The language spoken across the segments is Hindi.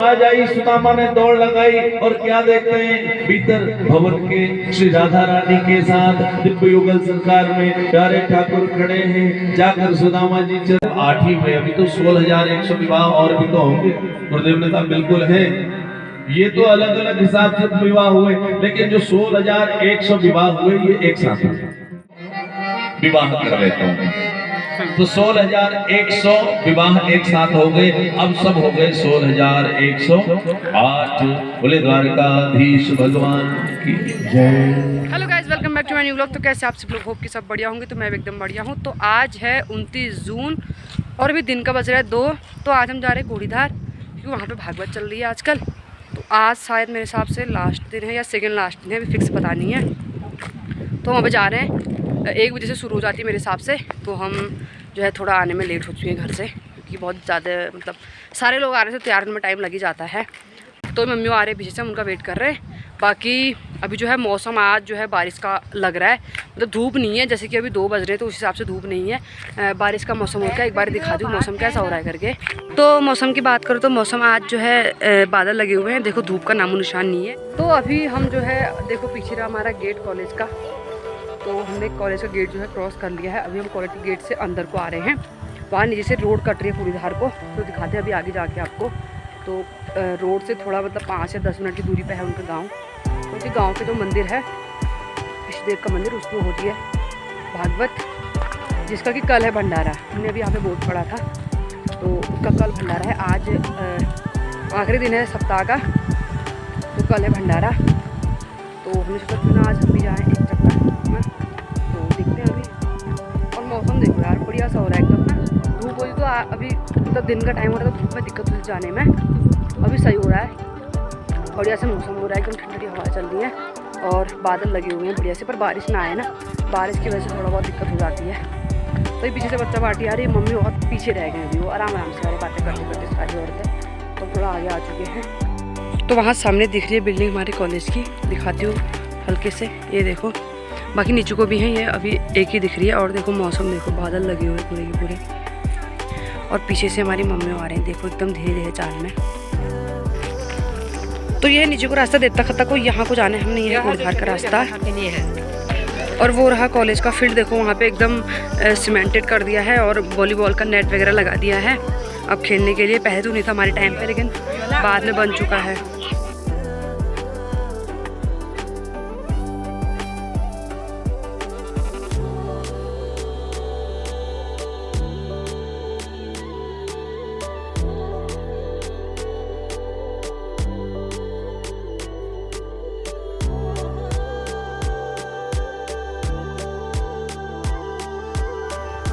आज आई सुदामा ने दौड़ लगाई और क्या देखते हैं भीतर भवन के श्री राधा रानी के साथ दिव्य युगल सरकार में प्यारे ठाकुर खड़े हैं। जाकर सुदामा जी चल 8 में अभी तो 16,100 विवाह और भी तो होंगे। गुरुदेव ने कहा बिल्कुल है, ये तो अलग अलग हिसाब से विवाह हुए, लेकिन जो 16,100 विवाह हुए ये एक साथ विवाह कर लेता हूँ। तो 16,100 विवाह एक साथ हो गए। अब सब हो गए 16,108। बोले द्वारकाधीश भगवान की जय। Hello guys, welcome back to my new vlog. तो कैसे आप सब लोग, होप कि सब बढ़िया होंगे। तो मैं भी एकदम बढ़िया हूँ। तो आज है 29 जून और अभी दिन का बज रहा है 2। तो आज हम जा रहे हैं कोड़ीधार, क्योंकि वहाँ पे भागवत चल रही है आजकल। तो आज शायद मेरे हिसाब से लास्ट दिन है या सेकेंड लास्ट दिन है, अभी फिक्स पता नहीं है। तो वहाँ पे जा रहे हैं। 1 बजे से शुरू हो जाती है मेरे हिसाब से। तो हम जो है थोड़ा आने में लेट हो चुके हैं घर से, क्योंकि बहुत ज़्यादा मतलब सारे लोग आ रहे थे, तैयार होने में टाइम लग ही जाता है। तो मम्मी आ रहे हैं पीछे से, हम उनका वेट कर रहे हैं। बाकी अभी जो है मौसम आज जो है बारिश का लग रहा है, मतलब धूप नहीं है। जैसे कि अभी 2 बज रहे हैं तो उस हिसाब से धूप नहीं है, बारिश का मौसम होता है। एक बार दिखा दूँ मौसम कैसा हो रहा है करके। तो मौसम की बात करूँ तो मौसम आज जो है बादल लगे हुए हैं, देखो धूप का नामो निशान नहीं है। तो अभी हम जो है देखो पीछे रहा हमारा गेट कॉलेज का। तो हमने कॉलेज का गेट जो है क्रॉस कर लिया है। अभी हम कॉलेज के गेट से अंदर को आ रहे हैं। वहाँ नीचे से रोड कट रही है कोड़ीधार को, तो दिखाते हैं अभी आगे जाके आपको। तो रोड से थोड़ा मतलब 5 या 10 मिनट की दूरी पे है उनका गांव। उनके गांव के जो मंदिर है इष्टदेव का मंदिर, उसमें होती है भागवत, जिसका कि कल है भंडारा। हमने अभी यहाँ पे बोर्ड पढ़ा था, तो उसका कल भंडारा है। आज आखिरी दिन है सप्ताह का, तो कल है भंडारा। तो हमने सोचा क्यों ना आज हम भी जाएँ एक चक्कर। तो देखते हैं अभी। और मौसम देखो यार, बढ़िया सा हो रहा है एकदम ना। धूप हो तो अभी मतलब दिन का टाइम हो रहा है, तो धूप में दिक्कत होती जाने में। अभी सही हो रहा है, बढ़िया से मौसम हो रहा है, एकदम ठंडी हवा चल रही है और बादल लगे हुए हैं बढ़िया से। पर बारिश ना आए ना, बारिश की वजह से थोड़ा बहुत दिक्कत हो जाती है। तो पीछे से बच्चा पार्टी आ रही है, मम्मी बहुत पीछे रह गए अभी। वो आराम आराम से सारी बातें करते करते सारी औरतें तो थोड़ा आगे आ चुके हैं। तो वहाँ सामने दिख रही है बिल्डिंग हमारे कॉलेज की, दिखाती हूँ हल्के से, ये देखो। बाकी नीचे को भी है, ये अभी एक ही दिख रही है। और देखो मौसम देखो, बादल लगे हुए पूरे के पूरे। और पीछे से हमारी मम्मी आ रहे हैं, देखो एकदम धीरे धीरे चाल में। तो ये नीचे को रास्ता देता खत्ता को, यहाँ को जाने हमने, ये कोड़ीधार का रास्ता है। और वो रहा कॉलेज का फील्ड, देखो वहाँ पे एकदम सीमेंटेड कर दिया है और वॉलीबॉल का नेट वगैरह लगा दिया है अब खेलने के लिए। पहले तो नहीं था हमारे टाइम पे, लेकिन बाद में बन चुका है।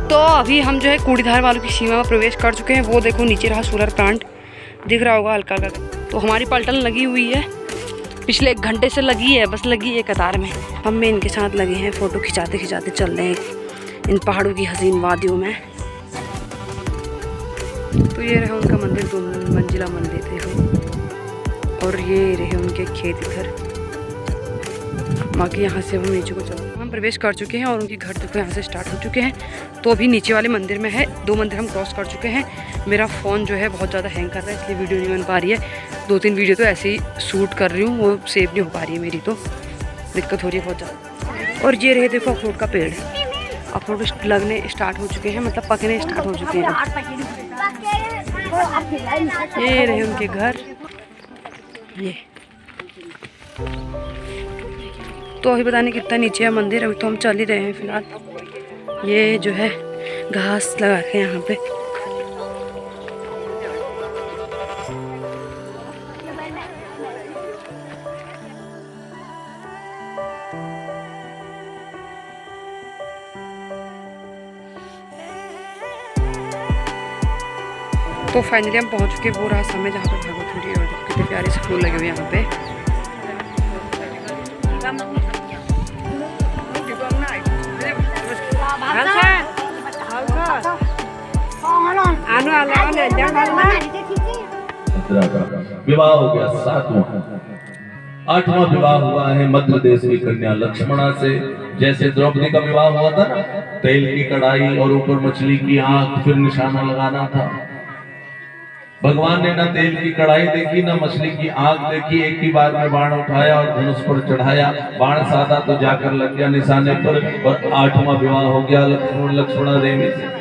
तो अभी हम जो है कोड़ीधार वालों की सीमा में प्रवेश कर चुके हैं। वो देखो नीचे रहा सोलर प्लांट, दिख रहा होगा हल्का हल्का। तो हमारी पलटन लगी हुई है, पिछले 1 घंटे से लगी है, बस लगी है कतार में। हम भी इनके साथ लगे हैं, फ़ोटो खिंचाते खिंचाते चल रहे हैं इन पहाड़ों की हसीन वादियों में। तो ये रहा उनका मंदिर, 2 मंजिला मंदिर देखो। और ये रहे उनके खेत इधर। बाकी यहाँ से हम नीचे को चल, हम प्रवेश कर चुके हैं और उनके घर देखो यहाँ से स्टार्ट हो चुके हैं। तो अभी नीचे वाले मंदिर में है, 2 मंदिर हम क्रॉस कर चुके हैं। मेरा फ़ोन जो है बहुत ज़्यादा हैंग कर रहा है, इसलिए वीडियो नहीं बन पा रही है। 2-3 वीडियो तो ऐसे ही शूट कर रही हूँ, वो सेव नहीं हो पा रही है मेरी, तो दिक्कत हो रही है बहुत ज़्यादा। और ये रहे देखो अखरोट का पेड़, अखरोट लगने स्टार्ट हो चुके हैं, मतलब पकने स्टार्ट हो चुके हैं। ये रहे उनके घर, ये तो अभी पता नहीं कितना नीचे है मंदिर। अभी तो हम चल ही रहे हैं फिलहाल। ये जो है घास लगा के यहाँ पे। तो फाइनली हम पहुँच चुके, वो रहा सामने जहाँ पे भागवत हो रही है। और कितने प्यारे से फूल लगे हुए यहाँ पे। विवाह हो गया 7वां। 8वां विवाह हुआ है मध्य देश की कन्या लक्ष्मणा से। जैसे द्रौपदी का विवाह हुआ था ना, तेल की कढ़ाई और ऊपर मछली की आंख, फिर निशाना लगाना था। भगवान ने न तेल की कढ़ाई देखी, न मछली की आग देखी, एक ही बार में बाण उठाया और धनुष पर चढ़ाया। बाण साधा तो जाकर लग गया निशाने पर, और 8वां विवाह हो गया लक्ष्मणा देवी से।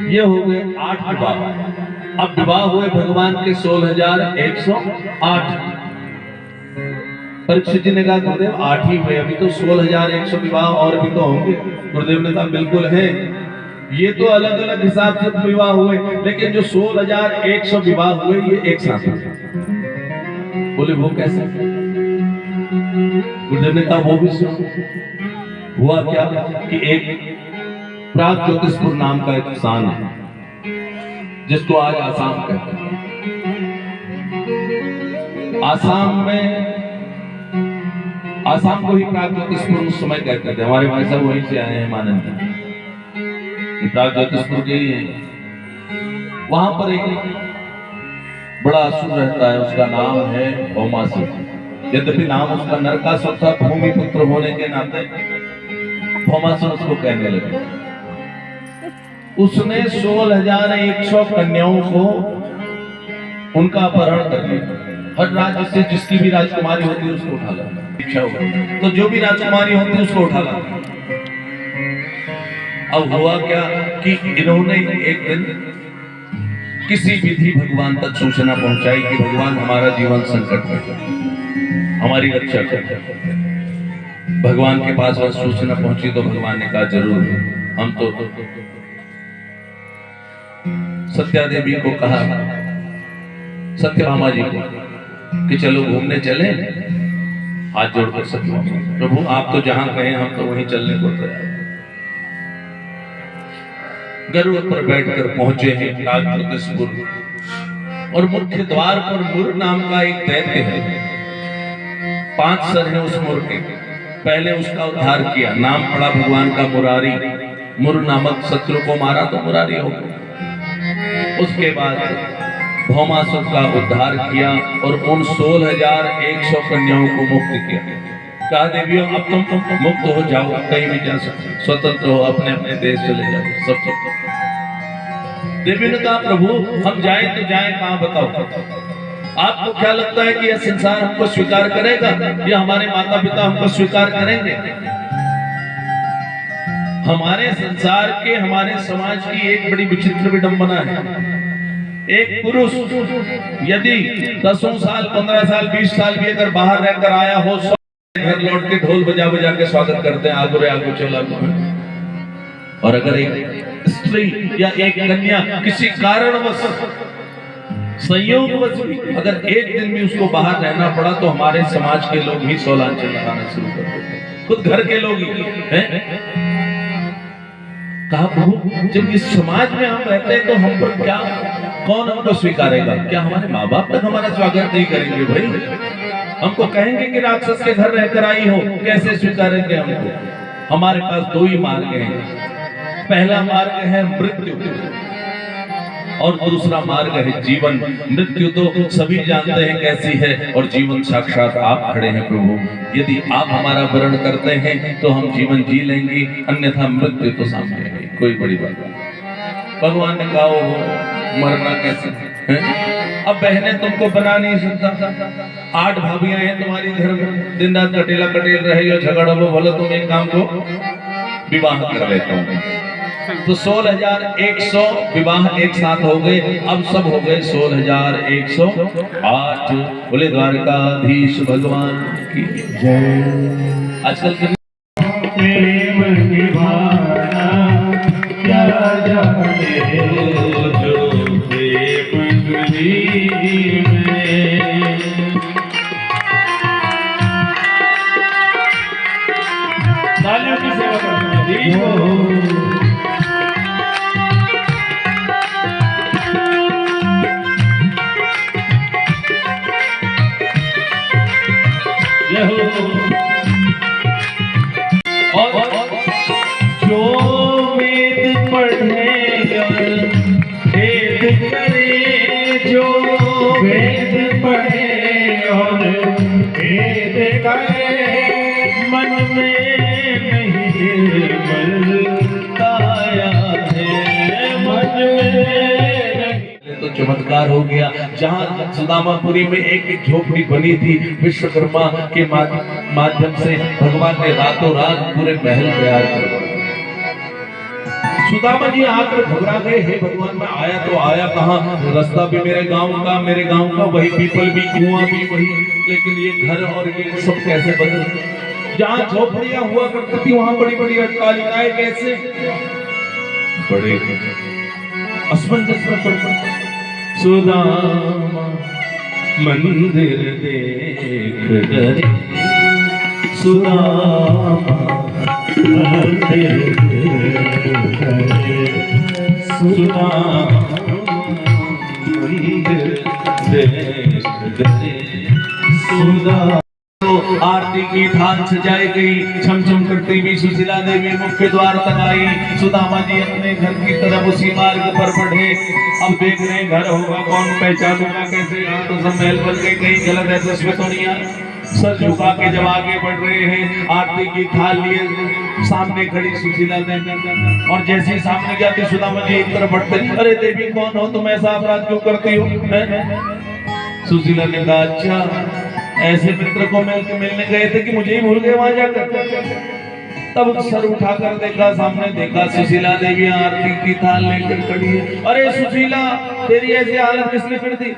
ये हो गए 8 विवाह। अब विवाह हुए भगवान के 16,108। परीक्षित जी ने कहा गुरुदेव 8 ही हुए, अभी तो 16,100 विवाह और भी तो होंगे। गुरुदेव ने कहा बिल्कुल है, ये तो अलग अलग हिसाब से विवाह हुए, लेकिन जो 16,100 विवाह हुए ये एक साथ हुए। बोले वो कैसे? गुरुदेव ने कहा वो भी सुनो। हुआ क्या कि एक प्राग ज्योतिषपुर नाम का एक स्थान है, जिसको आज आसाम कहते हैं। आसाम को ही प्राग ज्योतिषपुर उस समय कहते थे। हमारे भाई साहब वहीं से आए हैं, मानंद प्राग ज्योतिषपुर के ही हैं। वहां पर एक बड़ा असुर रहता है, उसका नाम है भौमासुर। यद्यपि नाम उसका नरकासुर था, भूमि पुत्र होने के नाते भौमासुर उसको कहने लगे। उसने 16,100 कन्याओं को उनका अपहरण कर लिया। हर राज्य से जिसकी भी राजकुमारी होती है उसको उठा लाता, इच्छा हो तो जो भी राजकुमारी होती है उसको उठा लाता। अब हुआ क्या कि इन्होंने एक दिन किसी विधि भगवान तक सूचना पहुंचाई कि भगवान हमारा जीवन संकट में, हमारी रक्षा कर। भगवान के पास वह सूचना पहुंची तो भगवान ने कहा जरूर। हम तो सत्या देवी को कहा, सत्यभामा जी को, कि चलो घूमने चले। हाथ जोड़कर सत्यभामा, प्रभु आप तो जहां कहें हम तो वहीं चलने को तैयार। गरुड़ पर बैठकर पहुंचे हैं प्राग ज्योतिषपुर, और मुख्य द्वार पर मुर नाम का एक दैत्य है। 5 सर है उस मुर के। पहले उसका उद्धार किया, नाम पड़ा भगवान का मुरारी। मुर नामक शत्रु को मारा तो मुरारी हो गया। उसके बाद भौमासुर का उद्धार किया और उन 16,100 कन्याओं को मुक्त किया। कहा देवियों अब तुम मुक्त हो जाओ, कहीं भी जा सकते, स्वतंत्र हो, अपने अपने देश चले जाओ। सब देवी ने कहा प्रभु हम जाए तो जाए कहां बताओ? आपको क्या लगता है कि यह संसार हमको स्वीकार करेगा या हमारे माता पिता हमको स्वीकार करेंगे? हमारे संसार के, हमारे समाज की एक बड़ी विचित्र विडंबना है। एक पुरुष यदि 10 साल 15 साल 20 साल भी अगर बाहर रहकर आया हो, घर लौट के ढोल बजा बजा के स्वागत करते हैं, आगो रे आगो चला। और अगर एक स्त्री या एक कन्या किसी कारणवश संयोगवश भी अगर एक दिन भी उसको बाहर रहना पड़ा तो हमारे समाज के लोग ही सोलांचल लगाना शुरू कर देते, खुद घर के लोग ही हैं। कहा प्रभु जब इस समाज में हम रहते हैं तो हम पर क्या, कौन हमको स्वीकारेगा? क्या हमारे माँ बाप तक हमारा स्वागत नहीं करेंगे? भाई हमको कहेंगे कि राक्षस के घर रहकर आई हो, कैसे स्वीकारेंगे हमको? हमारे पास 2 ही मार्ग हैं। पहला मार्ग है मृत्यु और दूसरा मार्ग है जीवन। मृत्यु तो सभी जानते हैं कैसी है, और जीवन साक्षात आप खड़े हैं प्रभु। यदि आप हमारा वरण करते हैं तो हम जीवन जी लेंगे, अन्यथा मृत्यु तो सामने है, कोई बड़ी बात नहीं। भगवान ने कहा मरना कैसे है? अब बहनें तुमको बना नहीं सकता, 8 भाभियां हैं तुम्हारी घर में, दिन रात कटेला कटेल रहे हो, झगड़ा हो, बोलो तुम एक काम को विवाह कर लेता हूँ। तो 16,100 विवाह एक साथ हो गए। अब सब हो गए 16,108। बोले द्वारकाधीश भगवान की जय। आजकल के प्रेम निभाना क्या जाने जो प्रेम तुझी में। तालियों की सेवा करते हैं। और जो वेद पढ़े भेद करे, जो वेद पढ़े और भेद करे, मन में नहीं निर्मलता है, मन में चमत्कार हो गया। जहाँ सुदामापुरी में एक झोपड़ी बनी थी, विश्वकर्मा के माध्यम से भगवान ने रातों रात पूरे महल तैयार कर। सुदामा जी आकर घबरा गए, हे भगवान मैं आया तो आया कहाँ, रास्ता भी मेरे गांव का वही पीपल भी, कुआं भी वही, लेकिन ये घर और ये सब कैसे बदल। जहाँ झोपड़ियां हुआ करती थी वहां बड़ी बड़ी अट्टालिकाएं कैसे, बड़े असमंजस में पड़। सुदामा मंदिर देख गए, सुदामा मंदिर आरती की थाल सजाई गई, छम छम करती हुई सुशीला देवी मुख्य द्वार तक आई। सुदामा जी अपने घर की तरफ उसी मार्ग पर बढ़े। अब देख रहे घर होगा कौन, पहचानूंगा कैसे, यहाँ तो सब महल बन गए, कहीं गलत है तो उसमें तो नहीं आ। सर झुका के जब आगे बढ़ रहे हैं, आरती की थाल लिए सामने खड़ी सुशीला देवी, और जैसे ही सामने जाती सुदामा जी एक तरफ बढ़ते, अरे देवी कौन हो तुम, ऐसा अपराध क्यों करती हो। सुशीला ने कहा अच्छा ऐसे मित्र को मिलने गए थे कि मुझे ही भूल गए वहां जाकर। तब सर उठाकर देखा, सामने देखा सुशीला देवी आरती की थाल लेकर खड़ी है। अरे सुशीला तेरी ऐसी हालत किसने कर दी,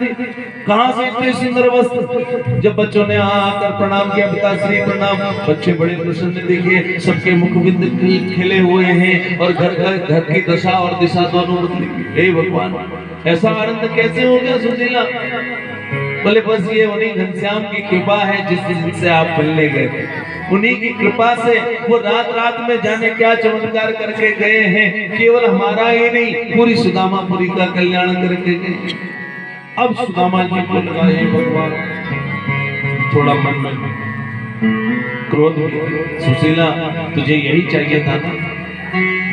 कहां से इतने सुंदर वस्त्र। जब बच्चों ने आकर प्रणाम किया, पिताश्री प्रणाम, बच्चे बड़े प्रसन्न दिखे, सबके मुखबिंद खिले हुए हैं और घर की दशा और दिशा दोनों बदली। हे भगवान ऐसा आनंद कैसे हो गया सुशीला। बोले बस ये उन्हीं घनश्याम की कृपा है जिससे आप मिलने गए थे, उन्हीं की कृपा से वो रात रात में जाने क्या चमत्कार करके गए हैं, केवल हमारा ही नहीं पूरी सुदामापुरी का कल्याण करके गए। अब सुदामा जी को लगा हे भगवान, थोड़ा मन में क्रोध भी, सुशीला तुझे यही चाहिए था ना,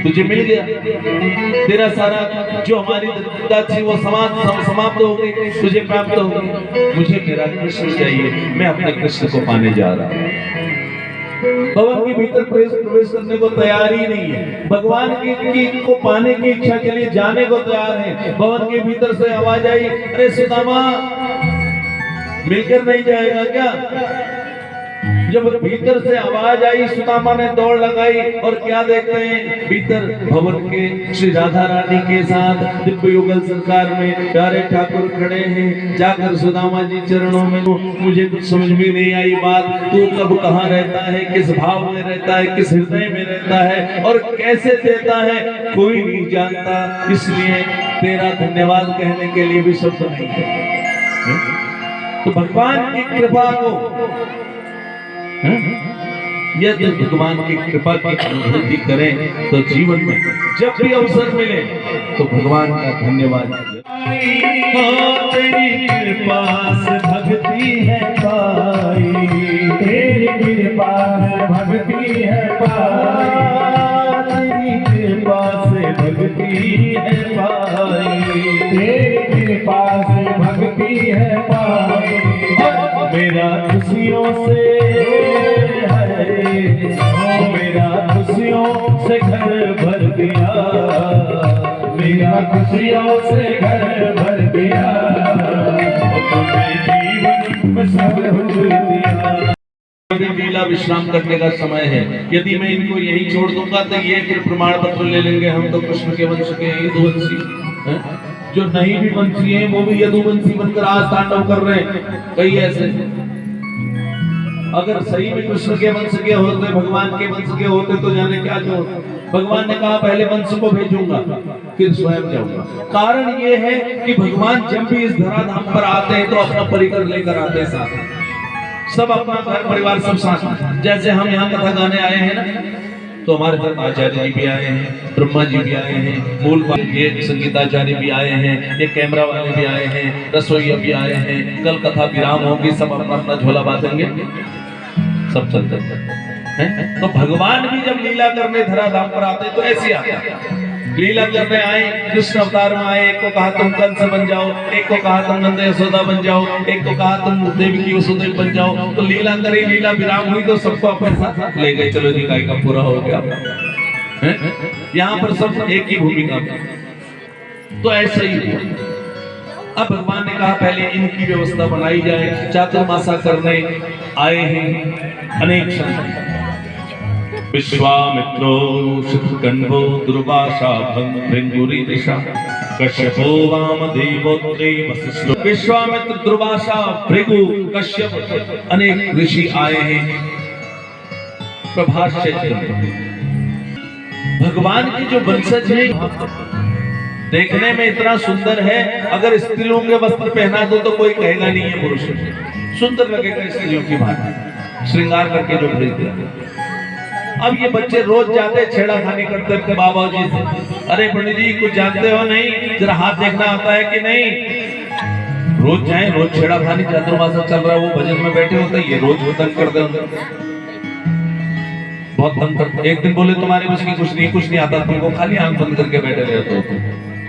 तुझे मिल गया, तेरा सारा जो हमारी दत्ता थी वो समाप्त हो गई, तुझे प्राप्त हो गई। मुझे मेरा कृष्ण चाहिए, मैं अपने कृष्ण को पाने जा रहा हूँ। भवन के भीतर प्रवेश करने को तैयार ही नहीं है, भगवान की को पाने की इच्छा के लिए जाने को तैयार है। भवन के भीतर से आवाज आई, अरे सुदामा मिलकर नहीं जाएगा क्या। जब भीतर से आवाज आई सुदामा ने दौड़ लगाई, और क्या देखते हैं भीतर भवन के श्री राधा रानी के साथ दिव्य युगल सरकार में प्यारे ठाकुर खड़े हैं। जाकर सुदामा जी चरणों में, मुझे कुछ समझ में नहीं आई बात, तू कब कहाँ रहता है, किस भाव में रहता है, किस हृदय में रहता है और कैसे देता है, कोई नहीं जानता, इसलिए तेरा धन्यवाद कहने के लिए भी शब्द नहीं है। तो भगवान की कृपा को, यदि भगवान की कृपा की अनुभूति करें तो जीवन में जब भी अवसर मिले तो भगवान का धन्यवाद। तेरी कृपा से भक्ति है पाई, तेरी कृपा से भक्ति है पाई, तेरी कृपा से भक्ति है पाई, तेरी कृपा से भक्ति है पाई। मेरा खुशियों से मेरा खुशियों से घर भर दिया, मेरा खुशियों से घर भर दिया, जीवन में सब कुछ दिया। लीला विश्राम करने का समय है, यदि मैं इनको यही छोड़ दूंगा तो ये फिर प्रमाण पत्र ले लेंगे, हम तो कृष्ण के वंश के हैं, यदुवंशी। जो नहीं भी वंशी हैं वो भी यदुवंशी बनकर आज तांडव कर रहे हैं कई ऐसे। अगर सही में कृष्ण के वंश के होते, भगवान के वंश के होते तो जाने क्या जो। भगवान ने कहा पहले वंश को भेजूंगा फिर स्वयं जाऊंगा। कारण ये है कि भगवान जब भी इस धराधाम पर आते हैं तो अपना परिकर लेकर आते हैं साथ, सब अपना घर परिवार सब साथ। जैसे हम यहाँ कथा गाने आए हैं ना, तो हमारे साथ आचार्य जी भी आए हैं, ब्रह्मा जी भी आए हैं, मूल ये संगीताचार्य भी आए हैं, ये कैमरा वाले भी आए हैं, रसोईया भी आए हैं। कल कथा विराम होगी, सब अपना अपना झोला बांधेंगे, सब चलते हैं। तो भगवान भी जब लीला करने धराधाम पर आते हैं तो ऐसे आते हैं। लीला करने आए, कृष्ण अवतार में आए, एक को कहा तुम कंस बन जाओ, एक को कहा तुम नंद यशोदा बन जाओ, एक को कहा तुम देवकी वसुदेव बन जाओ। तो लीला करी, लीला विराम हुई तो सबको अपने साथ ले गए, चलो जी गाय का पूरा हो गया। यहाँ पर सब एक ही भूमिका। तो ऐसा ही हुआ। अब भगवान ने कहा पहले इनकी व्यवस्था बनाई जाए। चातुर्मासा करने आए हैं अनेक संत। विश्वामित्रो शिखकण्वो दुर्वासा भृंगुरी दिशा कश्यपो वामदेवोत्रे वसिष्ठो। विश्वामित्र, दुर्वासा, भृगु, कश्यप अनेक ऋषि आए हैं प्रभाष्य करने। भगवान की जो वंशज है देखने में इतना सुंदर है, अगर स्त्रियों के वस्त्र पहना दो तो कोई कहेगा नहीं है पुरुष, सुंदर लगेगा स्त्रियों की भांति श्रृंगार करके जो भेजते। अब ये बच्चे रोज जाते छेड़ाखानी करते थे बाबा जी से, अरे पंडित जी कुछ जानते हो नहीं, जरा हाथ देखना आता है कि नहीं। रोज जाए, रोज छेड़ाखानी, चातुर्मासा चल रहा है, वो भजन में बैठे होते, ये रोज तंग कर दे, बहुत तंग करते। एक दिन बोले तुम्हारे कुछ नहीं आता, तुमको खाली आंख बंद करके बैठे रहते हो।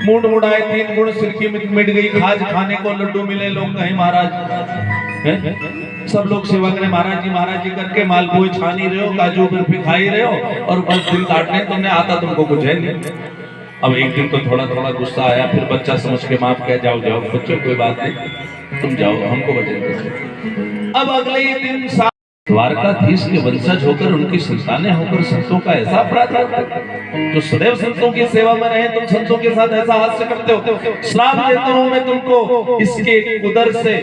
मूड मुड़ाए, 3 गुण सिर की मिट गई, खाज खाने को लड्डू मिले, लोग कहें महाराज। सब लोग सेवा करें महाराज जी करके, मालपुए छान ही रहे हो, काजू बर्फी खा ही रहे हो, और बस दिन काटने तुमने आता तुमको कुछ है नहीं। अब एक दिन तो थोड़ा गुस्सा आया, फिर बच्चा समझ के माफ किया, जाओ बच्चों कोई बात नहीं, तुम जाओ, हमको बचेंगे। अब अगले ही दिन द्वारकाधीश के वंशज होकर, उनकी संतानें होकर संतों का ऐसा अपराध जो सदैव संतों की सेवा में रहे, तुम संतों के साथ ऐसा हास्य करते हो। श्राप देता हूं मैं तुमको, इसके उदर से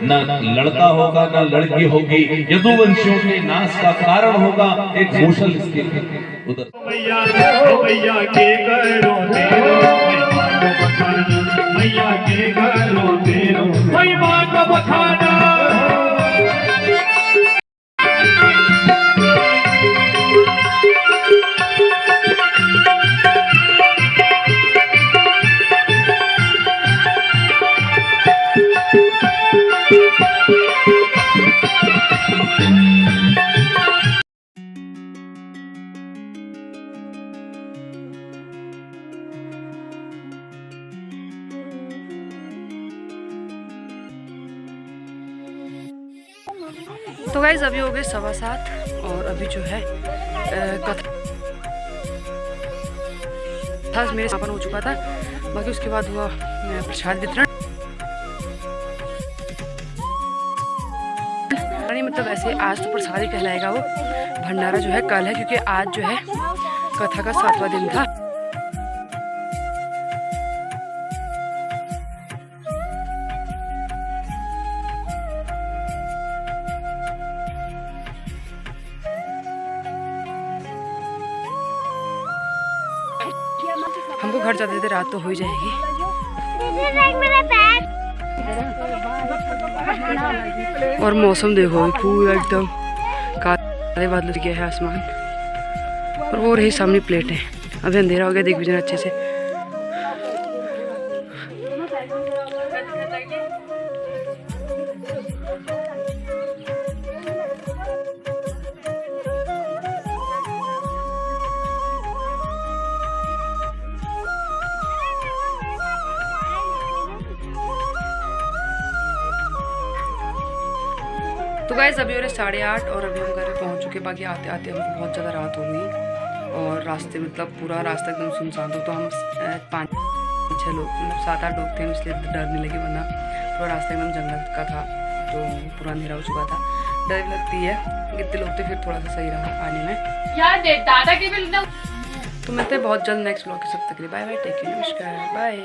न लड़का होगा न लड़की होगी, यदुवंशियों के नाश का कारण होगा एक मूषल इसके उदर। मैया के घरों मैया के घरों महिमा का बखाना। तो गाइस अभी हो गए 7:15 और अभी जो है कथा मेरे समापन हो चुका था। बाकी उसके बाद हुआ प्रसाद वितरण, मतलब ऐसे आज तो प्रसाद ही कहलाएगा, वो भंडारा जो है कल है, क्योंकि आज जो है कथा का 7वां दिन था। हमको घर जाते जाते रात तो हो ही जाएगी। और मौसम देखो पूरा एकदम काले बादल गया है आसमान, और वो रही सामने प्लेट है। अभी अंधेरा हो गया, देख भी जाना अच्छे से। तो गाइस अभी हो रहे 8:30 और अभी हम घर पहुंच चुके। बाकी आते आते हमको बहुत ज़्यादा रात हो गई, और रास्ते मतलब पूरा रास्ता एकदम सुनसान था। तो हम 5-6 लोग, मतलब 7-8 लोग थे, इसलिए डर नहीं लगे, वरना पूरा रास्ता एकदम जंगल का था, तो पूरा अंधेरा हो चुका था। डर लगती है, कितने लोग थे, फिर थोड़ा सा सही रहा आने में। यार दादा के भी तो मिलते हैं बहुत जल्द नेक्स्ट ब्लॉग के सब तक। बाय बाय, टेक केयर, नमस्कार, बाय।